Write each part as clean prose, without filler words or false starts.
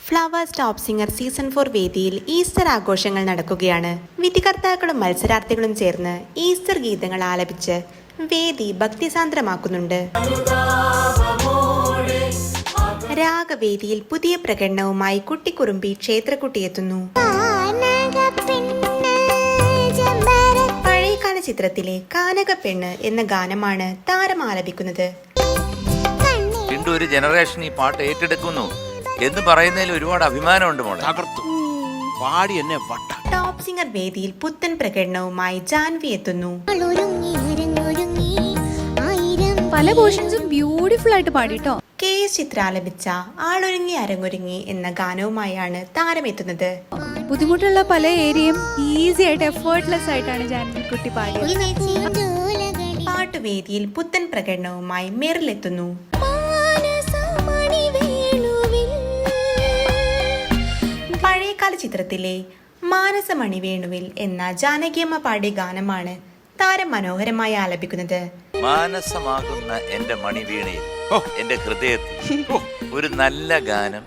Flowers top singer season 4 വേദിയിൽ Easter ആഘോഷങ്ങൾ നടക്കുകയാണ്. വിധികർത്താക്കളും മത്സരാർത്ഥികളും ചേർന്ന് ഈസ്റ്റർ ഗീതങ്ങൾ ആലപിച്ച് വേദി ഭക്തിസാന്ദ്രമാക്കുന്നുണ്ട്. രാഗവേദിയിൽ പുതിയ പ്രകടനവുമായി കുട്ടിക്കുറുമ്പി ക്ഷേത്രക്കുട്ടി എത്തുന്നു. പഴയകാല ചിത്രത്തിലെ കാനകപ്പെണ്ണ് എന്ന ഗാനമാണ് താരം ആലപിക്കുന്നത്. ഒരു ജനറേഷൻ ഈ പാട്ട് ഏറ്റെടുക്കുന്നു എന്ന് പറയുന്നതിൽ ഒരുപാട് അഭിമാനമുണ്ട് മോളെ. പാടി എന്നെ വട്ട. ടോപ്പ് സിംഗർ വേദിയിൽ പുത്തൻ പ്രകടനവുമായി ജാൻവി എത്തുന്നു. പല പോർഷൻസും ബ്യൂട്ടിഫുൾ ആയിട്ട് പാടിട്ടോ. KS ചിത്ര ആലപിച്ച ആളൊരുങ്ങി അരങ്ങൊരുങ്ങി എന്ന ഗാനവുമായാണ് താരം എത്തുന്നത്. ബുദ്ധിമുട്ടുള്ള പല ഏരിയയും ഈസി ആയിട്ട് എഫേർട്ട്ലെസ് ആയിട്ടാണ് ജാൻവി കുട്ടി പാടിയത്. പാട്ടുവേദിയിൽ പുത്തൻ പ്രകടനവുമായി മെറിൽ എത്തുന്നു. പഴയകാല ചിത്രത്തിലെ മാനസമണി വേണുവിൽ എന്ന ജാനകിയമ്മ പാടിയ ഗാനമാണ് താരം മനോഹരമായി ആലപിക്കുന്നത്. മാനസമാകുന്ന എന്റെ മണിവീണയിൽ എന്റെ ഹൃദയത്തിൽ ഒരു നല്ല ഗാനം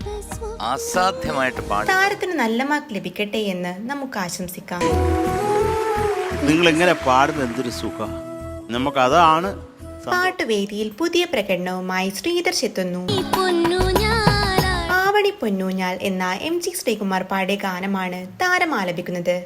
അസാധ്യമായിട്ട് പാടി. താരത്തിന് നല്ല മാർക്ക് ലഭിക്കട്ടെ എന്ന് നമുക്ക് ആശംസിക്കാം. നിങ്ങൾ എങ്ങനെ പാടുന്നത് എന്തൊരു സുഖം. നമുക്ക് അതാണ്. പാട്ടുവേദിയിൽ പുതിയ പ്രകടനവുമായി ശ്രീധർ എത്തുന്നു. ആവണി പൊന്നൂഞ്ഞാൽ എന്ന MG ശ്രീകുമാർ പാടിയ ഗാനമാണ് താരം ആലപിക്കുന്നത്.